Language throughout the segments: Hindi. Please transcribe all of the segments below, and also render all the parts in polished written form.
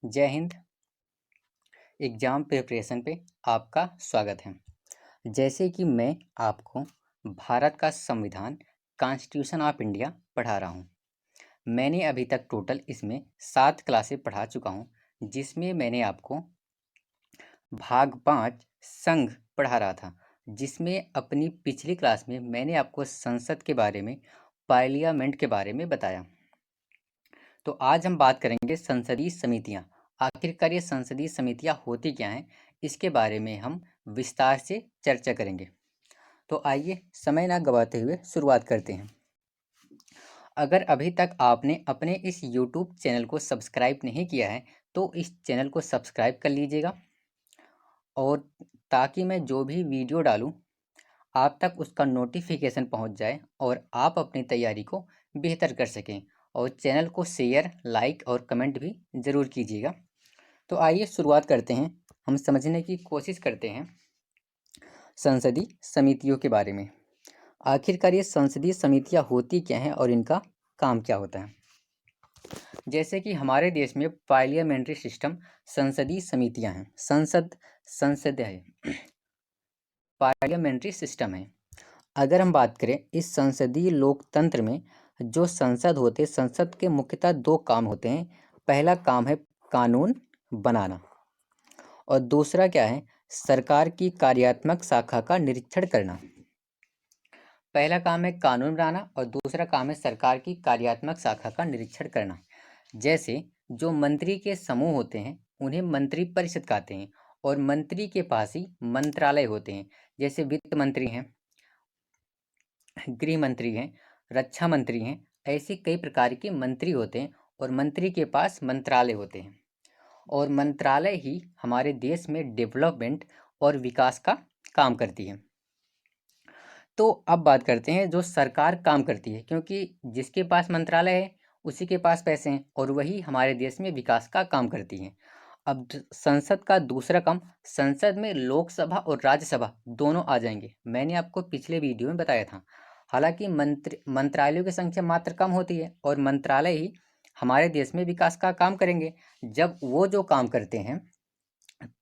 जय हिंद। एग्ज़ाम प्रिपरेशन पे आपका स्वागत है। जैसे कि मैं आपको भारत का संविधान कॉन्स्टिट्यूशन ऑफ इंडिया पढ़ा रहा हूँ। मैंने अभी तक टोटल इसमें 7 क्लासें पढ़ा चुका हूँ, जिसमें मैंने आपको भाग 5 संघ पढ़ा रहा था, जिसमें अपनी पिछली क्लास में मैंने आपको संसद के बारे में, पार्लियामेंट के बारे में बताया। तो आज हम बात करेंगे संसदीय समितियां। आखिरकार ये संसदीय समितियां होती क्या हैं, इसके बारे में हम विस्तार से चर्चा करेंगे। तो आइए समय ना गवाते हुए शुरुआत करते हैं। अगर अभी तक आपने अपने इस YouTube चैनल को सब्सक्राइब नहीं किया है तो इस चैनल को सब्सक्राइब कर लीजिएगा, और ताकि मैं जो भी वीडियो डालूं आप तक उसका नोटिफिकेशन पहुंच जाए और आप अपनी तैयारी को बेहतर कर सकें। और चैनल को शेयर, लाइक और कमेंट भी ज़रूर कीजिएगा। तो आइए शुरुआत करते हैं। हम समझने की कोशिश करते हैं संसदीय समितियों के बारे में। आखिरकार ये संसदीय समितियां होती क्या हैं और इनका काम क्या होता है। जैसे कि हमारे देश में पार्लियामेंट्री सिस्टम संसदीय समितियां हैं। संसद है, पार्लियामेंट्री सिस्टम है। अगर हम बात करें इस संसदीय लोकतंत्र में, जो संसद होते, संसद के मुख्यतः 2 काम होते हैं। पहला काम है कानून बनाना, और दूसरा क्या है, सरकार की कार्यात्मक शाखा का निरीक्षण करना। पहला काम है कानून बनाना और दूसरा काम है सरकार की कार्यात्मक शाखा का निरीक्षण करना। जैसे जो मंत्री के समूह होते हैं उन्हें मंत्री परिषद कहते हैं, और मंत्री के पास ही मंत्रालय होते हैं। जैसे वित्त मंत्री हैं, गृह मंत्री हैं, रक्षा मंत्री हैं। ऐसे कई प्रकार के मंत्री होते हैं और मंत्री के पास मंत्रालय होते हैं, और मंत्रालय ही हमारे देश में डेवलपमेंट और विकास का काम करती है। तो अब बात करते हैं जो सरकार काम करती है, क्योंकि जिसके पास मंत्रालय है उसी के पास पैसे हैं और वही हमारे देश में विकास का काम करती है। अब संसद का दूसरा काम, संसद में लोकसभा और राज्यसभा दोनों आ जाएंगे। मैंने आपको पिछले वीडियो में बताया था। हालांकि मंत्रालयों की संख्या मात्र कम होती है और मंत्रालय ही हमारे देश में विकास का काम करेंगे। जब वो जो काम करते हैं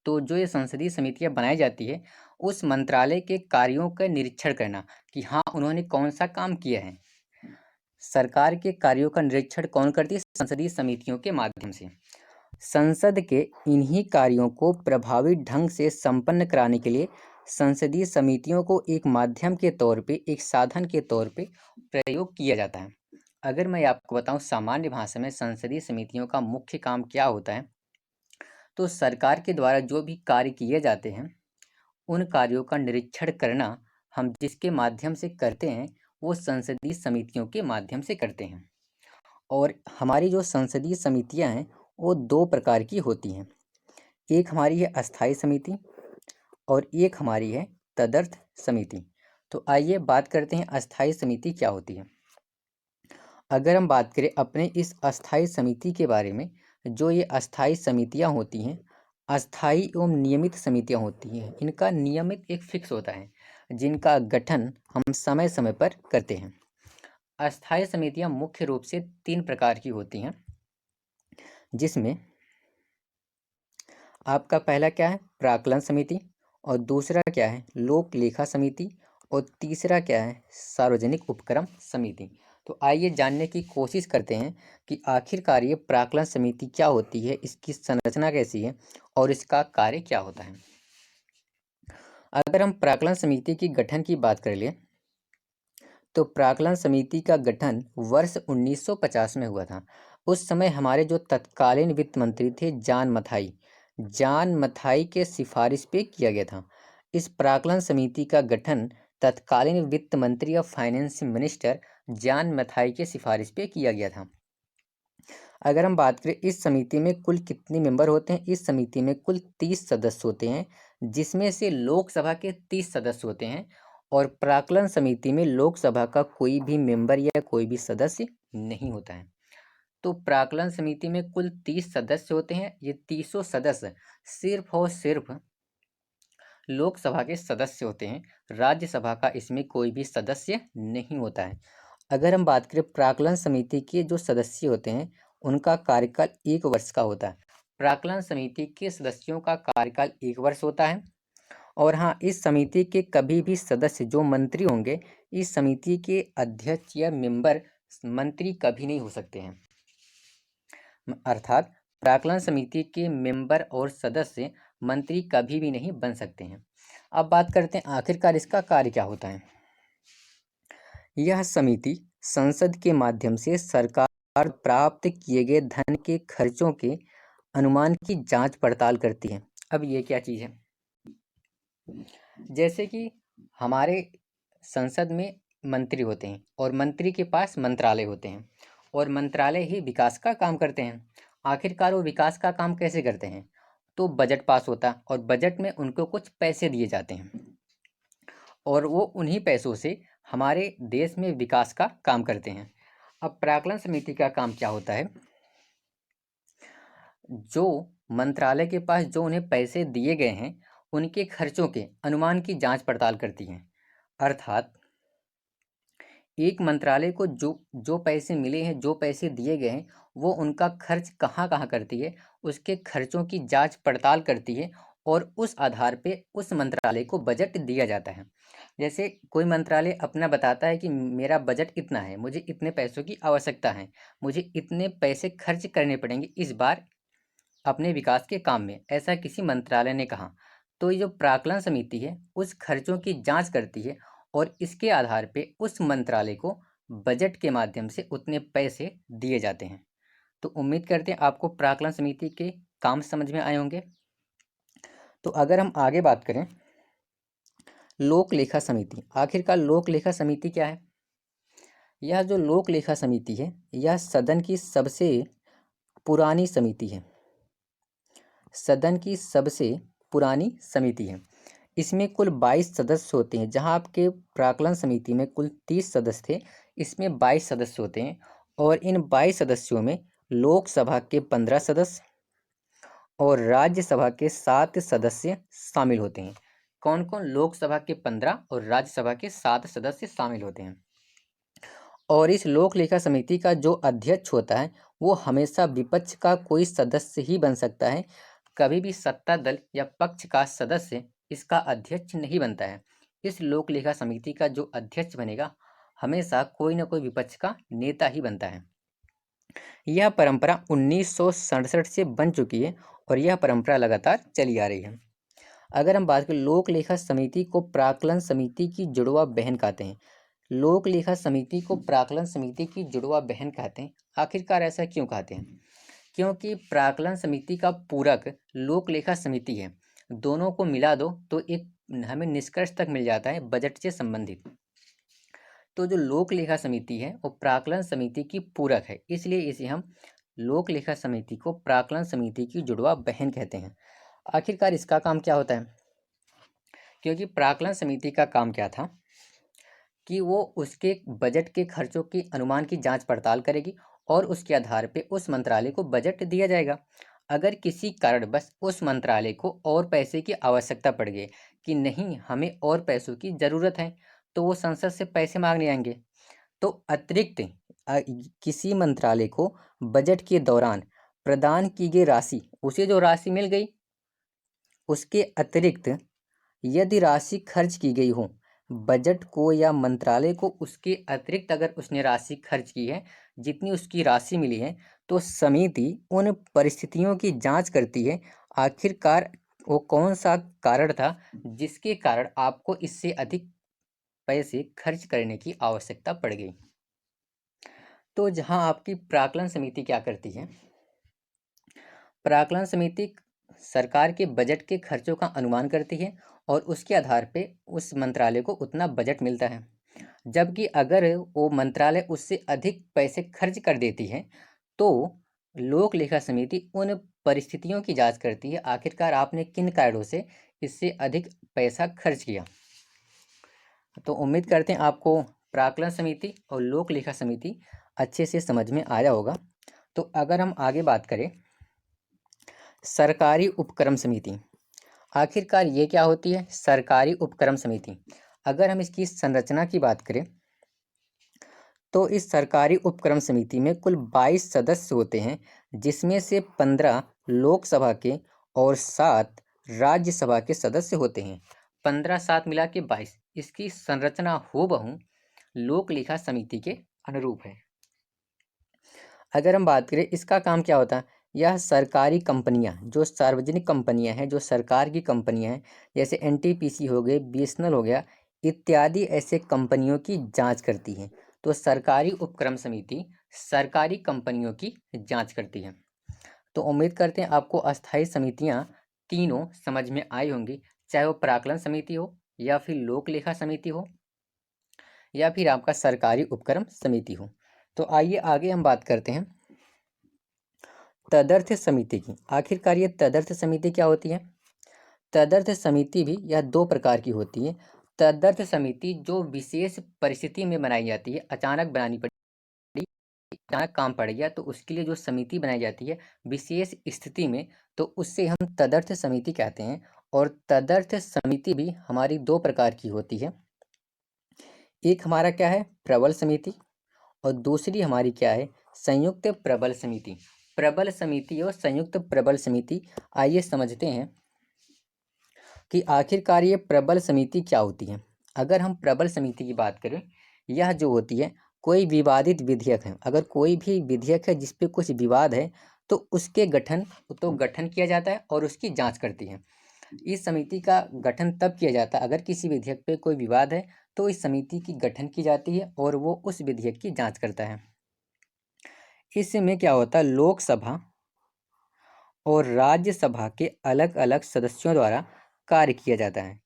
तो जो ये संसदीय समितियां बनाई जाती है, उस मंत्रालय के कार्यों का निरीक्षण करना कि हाँ उन्होंने कौन सा काम किया है। सरकार के कार्यों का निरीक्षण कौन करती है? संसदीय समितियों के माध्यम से। संसद के इन्हीं कार्यों को प्रभावी ढंग से संपन्न कराने के लिए संसदीय समितियों को एक माध्यम के तौर पे, एक साधन के तौर पे प्रयोग किया जाता है। अगर मैं आपको बताऊं सामान्य भाषा में संसदीय समितियों का मुख्य काम क्या होता है, तो सरकार के द्वारा जो भी कार्य किए जाते हैं उन कार्यों का निरीक्षण करना हम जिसके माध्यम से करते हैं वो संसदीय समितियों के माध्यम से करते हैं। और हमारी जो संसदीय समितियां हैं वो 2 प्रकार की होती हैं। एक हमारी है अस्थाई समिति और एक हमारी है तदर्थ समिति। तो आइए बात करते हैं अस्थाई समिति क्या होती है। अगर हम बात करें अपने इस अस्थाई समिति के बारे में, जो ये अस्थाई समितियां होती हैं, अस्थाई एवं नियमित समितियां होती हैं। इनका नियमित एक फिक्स होता है जिनका गठन हम समय समय पर करते हैं। अस्थाई समितियां मुख्य रूप से 3 प्रकार की होती हैं, जिसमें आपका पहला क्या है, प्राक्कलन समिति, और दूसरा क्या है, लोक लेखा समिति, और तीसरा क्या है, सार्वजनिक उपक्रम समिति। तो आइए जानने की कोशिश करते हैं कि आखिरकार ये प्राक्कलन समिति क्या होती है, इसकी संरचना कैसी है और इसका कार्य क्या होता है। अगर हम प्राक्कलन समिति की गठन की बात कर ले तो प्राक्कलन समिति का गठन वर्ष 1950 में हुआ था। उस समय हमारे जो तत्कालीन वित्त मंत्री थे जान मथाई के सिफारिश पे किया गया था। इस प्राक्कलन समिति का गठन तत्कालीन वित्त मंत्री और फाइनेंस मिनिस्टर जान मथाई के सिफारिश पे किया गया था। अगर हम बात करें इस समिति में कुल कितने मेंबर होते हैं, इस समिति में कुल 30 सदस्य होते हैं, जिसमें से लोकसभा के 30 सदस्य होते हैं और प्राक्कलन समिति में लोकसभा का कोई भी मेंबर या कोई भी सदस्य नहीं होता है। तो प्राक्कलन समिति में कुल 30 सदस्य होते हैं। ये 30 सदस्य सिर्फ और सिर्फ लोकसभा के सदस्य होते हैं, राज्यसभा का इसमें कोई भी सदस्य नहीं होता है। अगर हम बात करें प्राक्कलन समिति के जो सदस्य होते हैं उनका कार्यकाल 1 वर्ष का होता है। प्राक्कलन समिति के सदस्यों का कार्यकाल 1 वर्ष होता है। और हाँ, इस समिति के कभी भी सदस्य जो मंत्री होंगे, इस समिति के अध्यक्ष या मेंबर मंत्री कभी नहीं हो सकते हैं। अर्थात प्राक्कलन समिति के मेंबर और सदस्य मंत्री कभी भी नहीं बन सकते हैं। अब बात करते हैं आखिरकार इसका कार्य क्या होता है। यह समिति संसद के माध्यम से सरकार प्राप्त किए गए धन के खर्चों के अनुमान की जांच पड़ताल करती है। अब ये क्या चीज़ है, जैसे कि हमारे संसद में मंत्री होते हैं और मंत्री के पास मंत्रालय होते हैं और मंत्रालय ही विकास का काम करते हैं। आखिरकार वो विकास का काम कैसे करते हैं, तो बजट पास होता है और बजट में उनको कुछ पैसे दिए जाते हैं और वो उन्हीं पैसों से हमारे देश में विकास का काम करते हैं। अब प्राक्कलन समिति का काम क्या होता है, जो मंत्रालय के पास जो उन्हें पैसे दिए गए हैं उनके खर्चों के अनुमान की जांच पड़ताल करती है। अर्थात एक मंत्रालय को जो पैसे मिले हैं, जो पैसे दिए गए हैं, वो उनका खर्च कहाँ कहाँ करती है, उसके खर्चों की जांच पड़ताल करती है और उस आधार पे उस मंत्रालय को बजट दिया जाता है। जैसे कोई मंत्रालय अपना बताता है कि मेरा बजट इतना है, मुझे इतने पैसों की आवश्यकता है, मुझे इतने पैसे खर्च करने पड़ेंगे इस बार अपने विकास के काम में, ऐसा किसी मंत्रालय ने कहा, तो ये जो प्राक्कलन समिति है उस खर्चों की जांच करती है और इसके आधार पे उस मंत्रालय को बजट के माध्यम से उतने पैसे दिए जाते हैं। तो उम्मीद करते हैं आपको प्राक्कलन समिति के काम समझ में आए होंगे। तो अगर हम आगे बात करें लोक लेखा समिति, आखिरकार लोक लेखा समिति क्या है। यह जो लोक लेखा समिति है यह सदन की सबसे पुरानी समिति है, सदन की सबसे पुरानी समिति है। इसमें कुल 22 सदस्य होते हैं, जहां आपके प्राक्कलन समिति में कुल 30 सदस्य थे, इसमें 22 सदस्य होते हैं और इन 22 सदस्यों में लोकसभा के 15 सदस्य और राज्यसभा के 7 सदस्य शामिल होते हैं। कौन कौन, लोकसभा के 15 और राज्यसभा के 7 सदस्य शामिल होते हैं। और इस लोक लेखा समिति का जो अध्यक्ष होता है वो हमेशा विपक्ष का कोई सदस्य ही बन सकता है, कभी भी सत्ता दल या पक्ष का सदस्य इसका अध्यक्ष नहीं बनता है। इस लोक लेखा समिति का जो अध्यक्ष बनेगा हमेशा कोई ना कोई विपक्ष का नेता ही बनता है। यह परंपरा 1967 से बन चुकी है और यह परंपरा लगातार चली आ रही है। अगर हम बात करें लोक लेखा समिति को प्राक्कलन समिति की जुड़वा बहन कहते हैं। लोक लेखा समिति को प्राक्कलन समिति की जुड़वा बहन कहते हैं। आखिरकार ऐसा क्यों कहते हैं, क्योंकि प्राक्कलन समिति का पूरक लोक लेखा समिति है, दोनों को मिला दो तो एक हमें निष्कर्ष तक मिल जाता है बजट से संबंधित। तो जो लोक लेखा समिति है वो प्राक्कलन समिति की पूरक है, इसलिए इसे हम लोक लेखा समिति को प्राक्कलन समिति की जुड़वा बहन कहते हैं। आखिरकार इसका काम क्या होता है, क्योंकि प्राक्कलन समिति का काम क्या था कि वो उसके बजट के खर्चों के अनुमान की जांच पड़ताल करेगी और उसके आधार पे उस मंत्रालय को बजट दिया जाएगा। अगर किसी कारण बस उस मंत्रालय को और पैसे की आवश्यकता पड़ गई कि नहीं हमें और पैसों की ज़रूरत है, तो वो संसद से पैसे मांगने आएंगे। तो अतिरिक्त किसी मंत्रालय को बजट के दौरान प्रदान की गई राशि, उसे जो राशि मिल गई उसके अतिरिक्त यदि राशि खर्च की गई हो बजट को या मंत्रालय को, उसके अतिरिक्त अगर उसने राशि खर्च की है जितनी उसकी राशि मिली है, तो समिति उन परिस्थितियों की जांच करती है आखिरकार वो कौन सा कारण था जिसके कारण आपको इससे अधिक पैसे खर्च करने की आवश्यकता पड़ गई। तो जहां आपकी प्राक्कलन समिति क्या करती है, प्राक्कलन समिति सरकार के बजट के खर्चों का अनुमान करती है और उसके आधार पे उस मंत्रालय को उतना बजट मिलता है। जबकि अगर वो मंत्रालय उससे अधिक पैसे खर्च कर देती है तो लोक लेखा समिति उन परिस्थितियों की जांच करती है आखिरकार आपने किन कारणों से इससे अधिक पैसा खर्च किया। तो उम्मीद करते हैं आपको प्राक्कलन समिति और लोक लेखा समिति अच्छे से समझ में आया होगा। तो अगर हम आगे बात करें सरकारी उपक्रम समिति, आखिरकार ये क्या होती है सरकारी उपक्रम समिति। अगर हम इसकी संरचना की बात करें तो इस सरकारी उपक्रम समिति में कुल 22 सदस्य होते हैं, जिसमें से 15 लोकसभा के और 7 राज्यसभा के सदस्य होते हैं। 15 7 मिला के 22। इसकी संरचना हूबहू लोक लेखा समिति के अनुरूप है। अगर हम बात करें इसका काम क्या होता है, यह सरकारी कंपनियां, जो सार्वजनिक कंपनियां हैं, जो सरकार की कंपनियां हैं, जैसे एनटीपीसी हो गए, बीएसएनएल हो गया इत्यादि, ऐसे कंपनियों की जांच करती है। तो सरकारी उपक्रम समिति सरकारी कंपनियों की जांच करती है। तो उम्मीद करते हैं आपको अस्थायी समितियां तीनों समझ में आई होंगी, चाहे वो प्राक्कलन समिति हो, या फिर लोक लेखा समिति हो, या फिर आपका सरकारी उपक्रम समिति हो। तो आइए आगे हम बात करते हैं तदर्थ समिति की। आखिरकार ये तदर्थ समिति क्या होती है? तदर्थ समिति भी यह 2 प्रकार की होती है। तदर्थ समिति जो विशेष परिस्थिति में बनाई जाती है, अचानक बनानी पड़ी, अचानक काम पड़ गया, तो उसके लिए जो समिति बनाई जाती है विशेष स्थिति में, तो उससे हम तदर्थ समिति कहते हैं। और तदर्थ समिति भी हमारी 2 प्रकार की होती है। एक हमारा क्या है, प्रबल समिति, और दूसरी हमारी क्या है, संयुक्त प्रबल समिति। प्रबल समिति और संयुक्त प्रबल समिति, आइए समझते हैं कि आखिरकार ये प्रबल समिति क्या होती है। अगर हम प्रबल समिति की बात करें, यह जो होती है, कोई विवादित विधेयक है, अगर कोई भी विधेयक है जिस पे कुछ विवाद है, तो उसके गठन किया जाता है और उसकी जांच करती है। इस समिति का गठन तब किया जाता है अगर किसी विधेयक पे कोई विवाद है, तो इस समिति की गठन की जाती है और वो उस विधेयक की जांच करता है। इसमें क्या होता है, लोकसभा और राज्यसभा के अलग अलग सदस्यों द्वारा कार्य किया जाता है।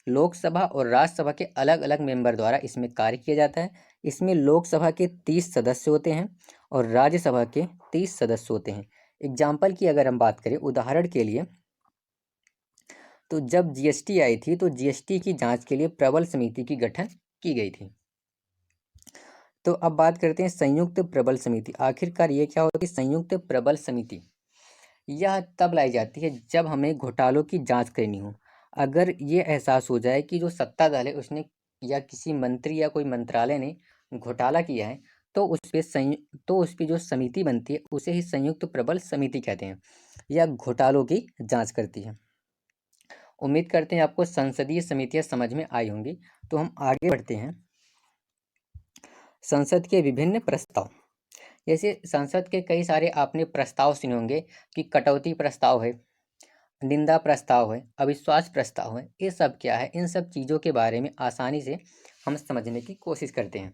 लोकसभा और राज्यसभा के अलग अलग मेंबर द्वारा इसमें कार्य किया जाता है। इसमें लोकसभा के 30 सदस्य होते हैं और राज्यसभा के 30 सदस्य होते हैं। एग्जाम्पल की अगर हम बात करें, उदाहरण के लिए, तो जब जीएसटी आई थी, तो जीएसटी की जांच के लिए प्रबल समिति की गठन की गई थी। तो अब बात करते हैं संयुक्त प्रबल समिति। आखिरकार ये क्या होती है, संयुक्त प्रबल समिति यह तब लाई जाती है जब हमें घोटालों की जांच करनी हो। अगर ये एहसास हो जाए कि जो सत्तादल है उसने, या किसी मंत्री या कोई मंत्रालय ने घोटाला किया है, तो उस पे जो समिति बनती है उसे ही संयुक्त प्रबल समिति कहते हैं। यह घोटालों की जांच करती है। उम्मीद करते हैं आपको संसदीय समितियां समझ में आई होंगी। तो हम आगे बढ़ते हैं। संसद के विभिन्न प्रस्ताव, जैसे संसद के कई सारे आपने प्रस्ताव सुने होंगे कि कटौती प्रस्ताव है, निंदा प्रस्ताव है, अविश्वास प्रस्ताव है। ये सब क्या है, इन सब चीज़ों के बारे में आसानी से हम समझने की कोशिश करते हैं।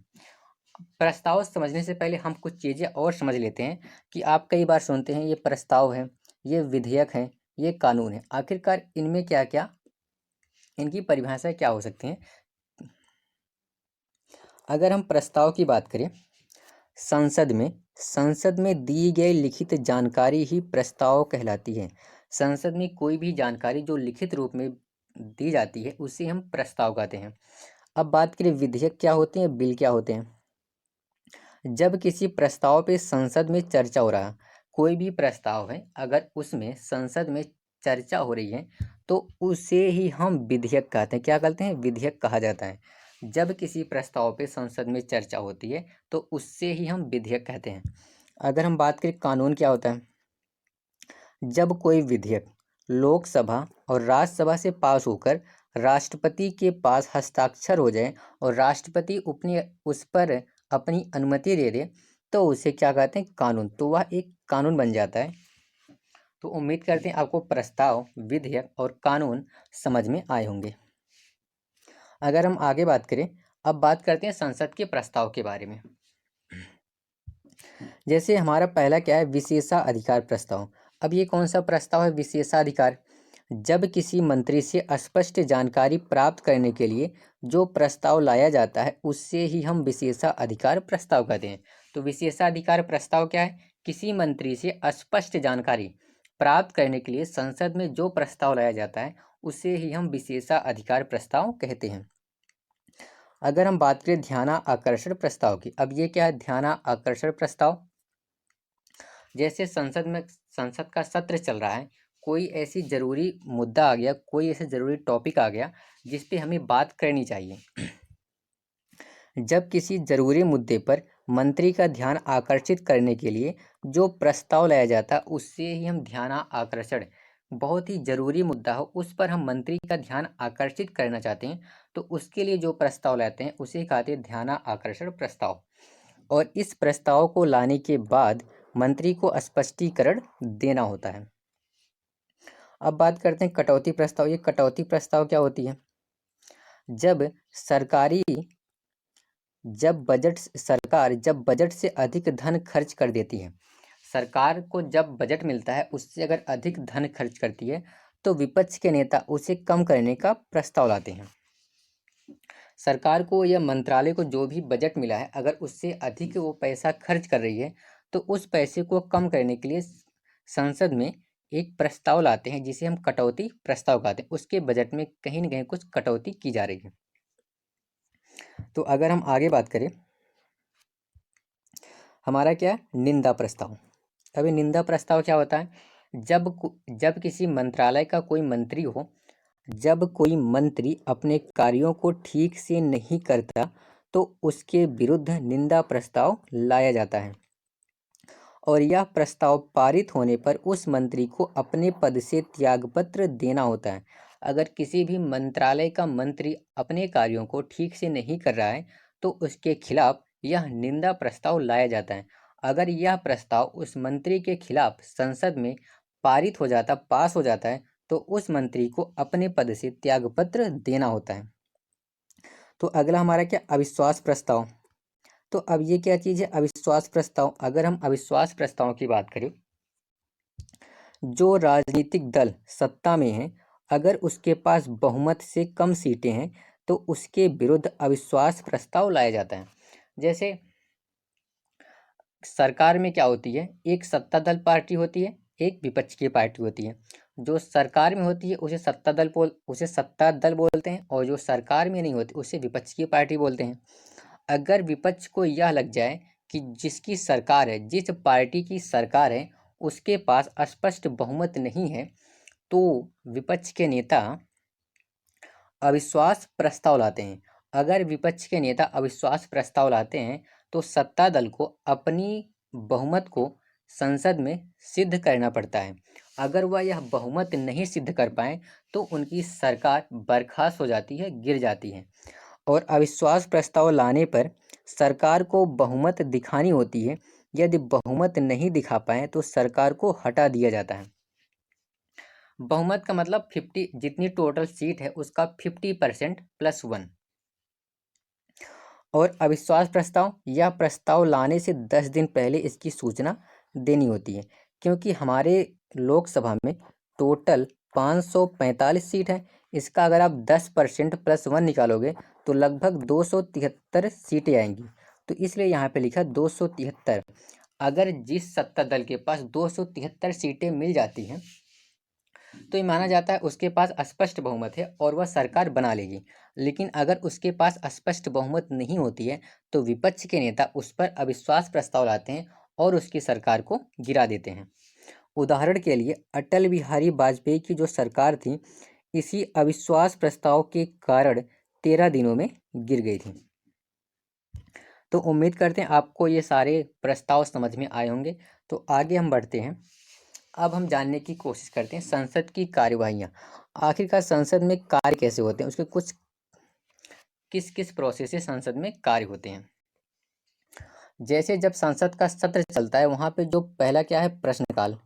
प्रस्ताव समझने से पहले हम कुछ चीज़ें और समझ लेते हैं कि आप कई बार सुनते हैं ये प्रस्ताव है, ये विधेयक है, ये कानून है। आखिरकार इनमें क्या क्या, इनकी परिभाषा क्या हो सकती है। अगर हम प्रस्ताव की बात करें, संसद में दी गई लिखित जानकारी ही प्रस्ताव कहलाती है। संसद में कोई भी जानकारी जो लिखित रूप में दी जाती है उसे हम प्रस्ताव कहते हैं। अब बात करें विधेयक क्या होते हैं, बिल क्या होते हैं। जब किसी प्रस्ताव पे संसद में चर्चा हो रहा, कोई भी प्रस्ताव है अगर उसमें संसद में चर्चा हो रही है, तो उसे ही हम विधेयक कहते हैं। क्या कहते हैं, विधेयक कहा जाता है। जब किसी प्रस्ताव पे संसद में चर्चा होती है तो उससे ही हम विधेयक कहते हैं। अगर हम बात करें कानून क्या होता है, जब कोई विधेयक लोकसभा और राज्यसभा से पास होकर राष्ट्रपति के पास हस्ताक्षर हो जाए और राष्ट्रपति अपनी उस पर अपनी अनुमति दे दे, तो उसे क्या कहते हैं, कानून। तो वह एक कानून बन जाता है। तो उम्मीद करते हैं आपको प्रस्ताव, विधेयक और कानून समझ में आए होंगे। अगर हम आगे बात करें, अब बात करते हैं संसद के प्रस्ताव के बारे में। जैसे हमारा पहला क्या है, विशेषाधिकार प्रस्ताव। अब ये कौन सा प्रस्ताव है, विशेषाधिकार। जब किसी मंत्री से स्पष्ट जानकारी प्राप्त करने के लिए जो प्रस्ताव लाया जाता है उससे ही हम विशेषाधिकार प्रस्ताव कहते हैं। तो विशेषाधिकार प्रस्ताव क्या है, किसी मंत्री से स्पष्ट जानकारी प्राप्त करने के लिए संसद में जो प्रस्ताव लाया जाता है उसे ही हम विशेषाधिकार प्रस्ताव कहते हैं। अगर हम बात करें ध्यानाकर्षण प्रस्ताव की, अब ये क्या है, ध्यानाकर्षण प्रस्ताव। जैसे संसद का सत्र चल रहा है, कोई ऐसी ज़रूरी मुद्दा आ गया, कोई ऐसे ज़रूरी टॉपिक आ गया जिस पे हमें बात करनी चाहिए, जब किसी जरूरी मुद्दे पर मंत्री का ध्यान आकर्षित करने के लिए जो प्रस्ताव लाया जाता है उससे ही हम ध्यान आकर्षण, बहुत ही जरूरी मुद्दा हो उस पर हम मंत्री का ध्यान आकर्षित करना चाहते हैं तो उसके लिए जो प्रस्ताव लाते हैं उसे कहते हैं ध्यान आकर्षण प्रस्ताव। और इस प्रस्ताव को लाने के बाद मंत्री को स्पष्टीकरण देना होता है। अब बात करते हैं कटौती प्रस्ताव। ये कटौती प्रस्ताव क्या होती है? जब सरकारी जब बजट से अधिक धन खर्च कर देती है, सरकार को जब बजट मिलता है उससे अगर अधिक धन खर्च करती है तो विपक्ष के नेता उसे कम करने का प्रस्ताव लाते हैं। सरकार को या मंत्रालय को जो भी बजट मिला है अगर उससे अधिक वो पैसा खर्च कर रही है तो उस पैसे को कम करने के लिए संसद में एक प्रस्ताव लाते हैं जिसे हम कटौती प्रस्ताव कहते हैं। उसके बजट में कहीं ना कहीं कुछ कटौती की जा रही है। तो अगर हम आगे बात करें, हमारा क्या है? निंदा प्रस्ताव। अभी निंदा प्रस्ताव क्या होता है? जब किसी मंत्रालय का कोई मंत्री हो, जब कोई मंत्री अपने कार्यों को ठीक से नहीं करता तो उसके विरुद्ध निंदा प्रस्ताव लाया जाता है और यह प्रस्ताव पारित होने पर उस मंत्री को अपने पद से त्यागपत्र देना होता है। अगर किसी भी मंत्रालय का मंत्री अपने कार्यों को ठीक से नहीं कर रहा है तो उसके खिलाफ यह निंदा प्रस्ताव लाया जाता है। अगर यह प्रस्ताव उस मंत्री के खिलाफ संसद में पास हो जाता है तो उस मंत्री को अपने पद से त्यागपत्र देना होता है। तो अगला हमारा क्या? अविश्वास प्रस्ताव। तो अब ये क्या चीज़ है? अविश्वास प्रस्ताव। अगर हम अविश्वास प्रस्ताव की बात करें, जो राजनीतिक दल सत्ता में है अगर उसके पास बहुमत से कम सीटें हैं तो उसके विरुद्ध अविश्वास प्रस्ताव लाया जाता है। जैसे सरकार में क्या होती है? एक सत्ता दल पार्टी होती है, एक विपक्ष की पार्टी होती है। जो सरकार में होती है उसे सत्ता दल बोलते हैं और जो सरकार में नहीं होती उसे विपक्ष की पार्टी बोलते हैं। अगर विपक्ष को यह लग जाए कि जिसकी सरकार है, जिस पार्टी की सरकार है उसके पास स्पष्ट बहुमत नहीं है तो विपक्ष के नेता अविश्वास प्रस्ताव लाते हैं। अगर विपक्ष के नेता अविश्वास प्रस्ताव लाते हैं तो सत्ता दल को अपनी बहुमत को संसद में सिद्ध करना पड़ता है। अगर वह यह बहुमत नहीं सिद्ध कर पाए तो उनकी सरकार बर्खास्त हो जाती है, गिर जाती है। और अविश्वास प्रस्ताव लाने पर सरकार को बहुमत दिखानी होती है। यदि बहुमत नहीं दिखा पाए तो सरकार को हटा दिया जाता है। बहुमत का मतलब 50, जितनी टोटल सीट है उसका 50% + 1। और अविश्वास प्रस्ताव, यह प्रस्ताव लाने से 10 दिन पहले इसकी सूचना देनी होती है क्योंकि हमारे लोकसभा में टोटल 545 सीट है। इसका अगर आप 10% + 1 निकालोगे तो लगभग 273 सीटें आएंगी। तो इसलिए यहाँ पे लिखा 273। अगर जिस सत्ता दल के पास 273 सीटें मिल जाती हैं तो ये माना जाता है उसके पास स्पष्ट बहुमत है और वह सरकार बना लेगी। लेकिन अगर उसके पास स्पष्ट बहुमत नहीं होती है तो विपक्ष के नेता उस पर अविश्वास प्रस्ताव लाते हैं और उसकी सरकार को गिरा देते हैं। उदाहरण के लिए अटल बिहारी वाजपेयी की जो सरकार थी इसी अविश्वास प्रस्ताव के कारण 13 दिनों में गिर गई थी। तो उम्मीद करते हैं आपको ये सारे प्रस्ताव समझ में आए होंगे। तो आगे हम बढ़ते हैं। अब हम जानने की कोशिश करते हैं संसद की कार्यवाहियाँ। आखिरकार संसद में कार्य कैसे होते हैं, उसके कुछ किस किस प्रोसेस से संसद में कार्य होते हैं। जैसे जब संसद का सत्र चलता है वहाँ पे जो पहला क्या है? प्रश्नकाल।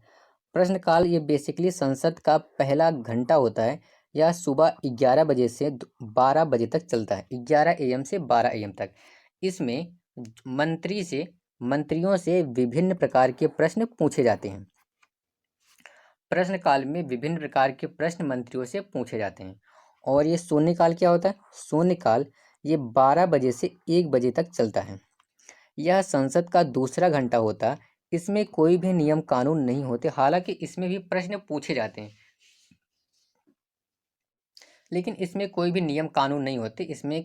प्रश्नकाल ये बेसिकली संसद का पहला घंटा होता है। यह सुबह 11 बजे से 12 बजे तक चलता है, 11 AM से 12 AM तक। इसमें मंत्रियों से विभिन्न प्रकार के प्रश्न पूछे जाते हैं। प्रश्नकाल में विभिन्न प्रकार के प्रश्न मंत्रियों से पूछे जाते हैं। और ये शून्यकाल क्या होता है? शून्यकाल ये 12 बजे से 1 बजे तक चलता है। यह संसद का दूसरा घंटा होता है। इसमें कोई भी नियम कानून नहीं होते, हालांकि इसमें भी प्रश्न पूछे जाते हैं लेकिन इसमें कोई भी नियम कानून नहीं होते। इसमें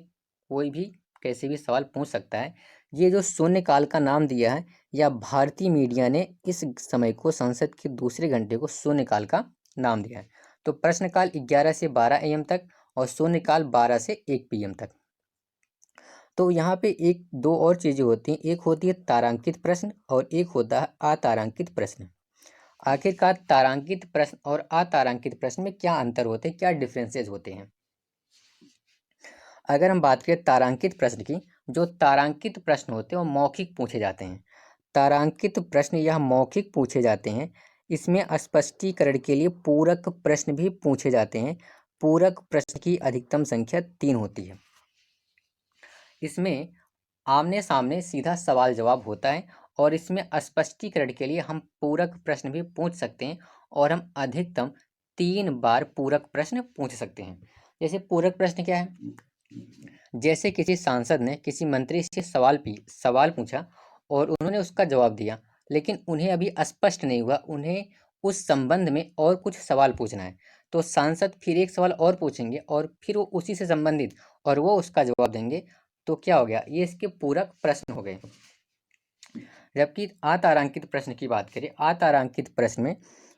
कोई भी कैसे भी सवाल पूछ सकता है। ये जो शून्यकाल का नाम दिया है या भारतीय मीडिया ने इस समय को, संसद के दूसरे घंटे को शून्यकाल का नाम दिया है। तो प्रश्नकाल 11 से 12 AM तक और शून्यकाल 12 से 1 PM तक। तो यहाँ पे एक दो और चीज़ें होती हैं, एक होती है तारांकित प्रश्न और एक होता है अतारांकित प्रश्न। आखिरकार तारांकित प्रश्न और अतारांकित प्रश्न में क्या अंतर होते हैं, क्या डिफरेंसेस होते हैं? अगर हम बात करें तारांकित प्रश्न की, जो तारांकित प्रश्न होते हैं वो मौखिक पूछे जाते हैं। तारांकित प्रश्न यह मौखिक पूछे जाते हैं। इसमें स्पष्टीकरण के लिए पूरक प्रश्न भी पूछे जाते हैं। पूरक प्रश्न की अधिकतम संख्या 3 होती है। इसमें आमने सामने सीधा सवाल जवाब होता है और इसमें स्पष्टीकरण के लिए हम पूरक प्रश्न भी पूछ सकते हैं और हम अधिकतम 3 बार पूरक प्रश्न पूछ सकते हैं। जैसे पूरक प्रश्न क्या है? जैसे किसी सांसद ने किसी मंत्री से सवाल पूछा और उन्होंने उसका जवाब दिया, लेकिन उन्हें अभी स्पष्ट नहीं हुआ, उन्हें उस संबंध में और कुछ सवाल पूछना है, तो सांसद फिर एक सवाल और पूछेंगे और फिर वो उसी से संबंधित और वो उसका जवाब देंगे। तो क्या हो गया? ये इसके पूरक प्रश्न हो गए। जबकि अतारांकित प्रश्न की बात करें, अतारांकित प्रश्न में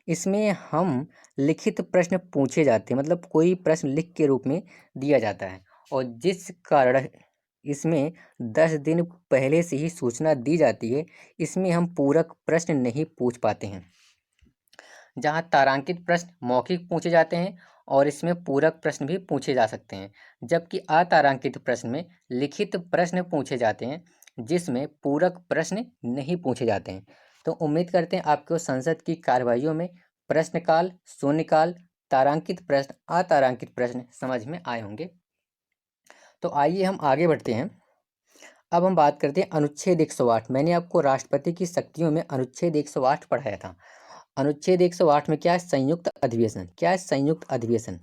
इसमें हम लिखित प्रश्न पूछे जाते हैं, मतलब कोई प्रश्न लिख के रूप में दिया जाता है और जिस कारण इसमें 10 दिन पहले से ही सूचना दी जाती है, इसमें हम पूरक प्रश्न नहीं पूछ पाते हैं। जहाँ तारांकित प्रश्न मौखिक पूछे जाते हैं और इसमें पूरक प्रश्न भी पूछे जा सकते हैं, जबकि अतारांकित प्रश्न में लिखित प्रश्न पूछे जाते हैं जिसमें पूरक प्रश्न नहीं पूछे जाते हैं। तो उम्मीद करते हैं आपको संसद की कार्यवाहियों में प्रश्नकाल, शून्यकाल, तारांकित प्रश्न, अतारांकित प्रश्न समझ में आए होंगे। तो आइए हम आगे बढ़ते हैं। अब हम बात करते हैं अनुच्छेद 108। मैंने आपको राष्ट्रपति की शक्तियों में अनुच्छेद 108 पढ़ाया था। अनुच्छेद 108 में क्या है? संयुक्त अधिवेशन। क्या है संयुक्त अधिवेशन?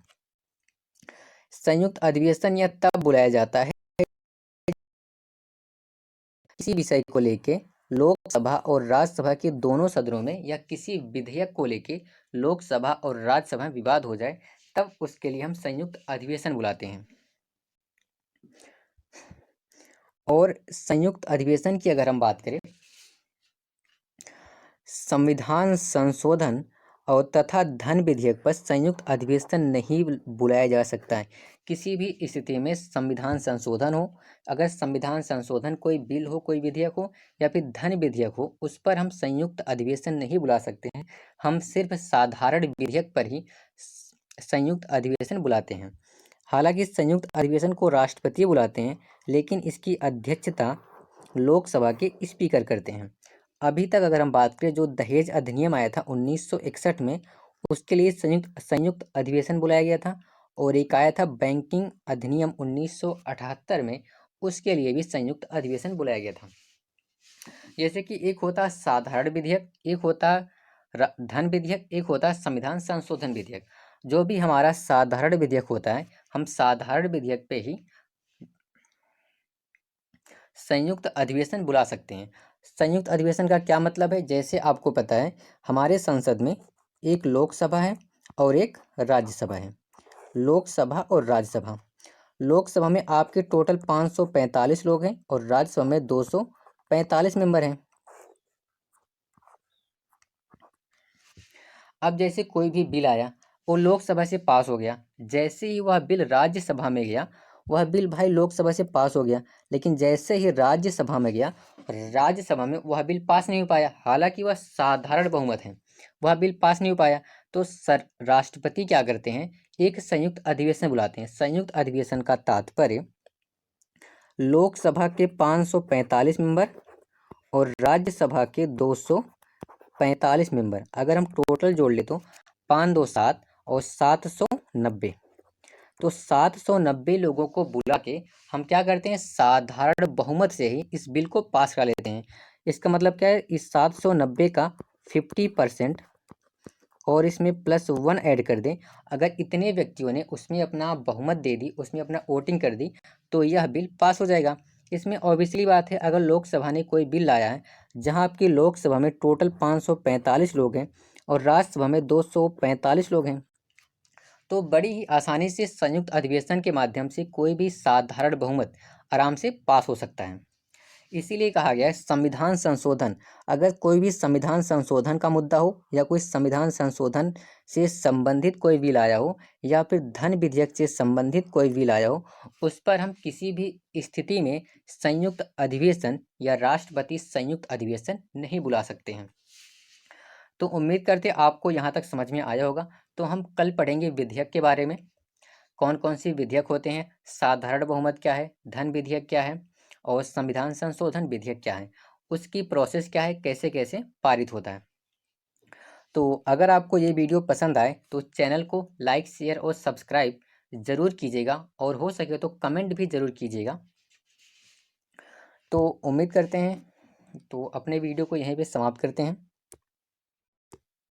संयुक्त अधिवेशन यह तब बुलाया जाता है किसी विषय को लेके लोकसभा और राज्यसभा के दोनों सदनों में या किसी विधेयक को लेके लोकसभा और राज्यसभा में विवाद हो जाए, तब उसके लिए हम संयुक्त अधिवेशन बुलाते हैं। और संयुक्त अधिवेशन की अगर हम बात करें, संविधान संशोधन और तथा धन विधेयक पर संयुक्त अधिवेशन नहीं बुलाया जा सकता है। किसी भी स्थिति में संविधान संशोधन हो, अगर संविधान संशोधन कोई बिल हो, कोई विधेयक हो या फिर धन विधेयक हो, उस पर हम संयुक्त अधिवेशन नहीं बुला सकते हैं। हम सिर्फ साधारण विधेयक पर ही संयुक्त अधिवेशन बुलाते हैं। हालांकि संयुक्त अधिवेशन को राष्ट्रपति बुलाते हैं, लेकिन इसकी अध्यक्षता लोकसभा के स्पीकर करते हैं। अभी तक अगर हम बात करें, जो दहेज अधिनियम आया था 1961 में, उसके लिए संयुक्त अधिवेशन बुलाया गया था। और एक आया था बैंकिंग अधिनियम 1978 में, उसके लिए भी संयुक्त अधिवेशन बुलाया गया था। जैसे कि एक होता साधारण विधेयक, एक होता धन विधेयक, एक होता संविधान संशोधन विधेयक। जो भी हमारा साधारण विधेयक होता है, हम साधारण विधेयक पे ही संयुक्त अधिवेशन बुला सकते हैं। संयुक्त अधिवेशन का क्या मतलब है? जैसे आपको पता है, हमारे संसद में एक लोकसभा है और एक राज्यसभा है। लोकसभा और राज्यसभा, लोकसभा में आपके टोटल 545 लोग हैं और राज्यसभा में 245 मेंबर हैं। अब जैसे कोई भी बिल आया, वो लोकसभा से पास हो गया, जैसे ही वह बिल राज्यसभा में गया, वह बिल भाई लोकसभा से पास हो गया, लेकिन जैसे ही राज्यसभा में गया, राज्यसभा में वह बिल पास नहीं हो पाया। हालांकि वह साधारण बहुमत है, वह बिल पास नहीं हो पाया। तो राष्ट्रपति क्या करते हैं? एक संयुक्त अधिवेशन बुलाते हैं। संयुक्त अधिवेशन का तात्पर्य लोकसभा के 545 मेंबर और राज्यसभा के 245 मेंबर, अगर हम टोटल जोड़ ले तो 5 2 7 और 790, तो 790 लोगों को बुला के हम क्या करते हैं? साधारण बहुमत से ही इस बिल को पास करा लेते हैं। इसका मतलब क्या है? इस 790 का 50% और इसमें +1 ऐड कर दें, अगर इतने व्यक्तियों ने उसमें अपना बहुमत दे दी, उसमें अपना वोटिंग कर दी, तो यह बिल पास हो जाएगा। इसमें ऑब्वियसली बात है, अगर लोकसभा ने कोई बिल लाया है, जहां आपकी लोकसभा में टोटल 545 लोग हैं और राज्यसभा में 245 लोग हैं, तो बड़ी ही आसानी से संयुक्त अधिवेशन के माध्यम से कोई भी साधारण बहुमत आराम से पास हो सकता है। इसीलिए कहा गया है संविधान संशोधन। अगर कोई भी संविधान संशोधन का मुद्दा हो या कोई संविधान संशोधन से संबंधित कोई बिल आया हो या फिर धन विधेयक से संबंधित कोई बिल आया हो, उस पर हम किसी भी स्थिति में संयुक्त अधिवेशन या राष्ट्रपति संयुक्त अधिवेशन नहीं बुला सकते हैं। तो उम्मीद करते आपको यहाँ तक समझ में आया होगा। तो हम कल पढ़ेंगे विधेयक के बारे में, कौन कौन सी विधेयक होते हैं, साधारण बहुमत क्या है, धन विधेयक क्या है और संविधान संशोधन विधेयक क्या है, उसकी प्रोसेस क्या है, कैसे कैसे पारित होता है। तो अगर आपको ये वीडियो पसंद आए तो चैनल को लाइक शेयर और सब्सक्राइब ज़रूर कीजिएगा और हो सके तो कमेंट भी ज़रूर कीजिएगा। तो उम्मीद करते हैं, तो अपने वीडियो को यहीं पे समाप्त करते हैं।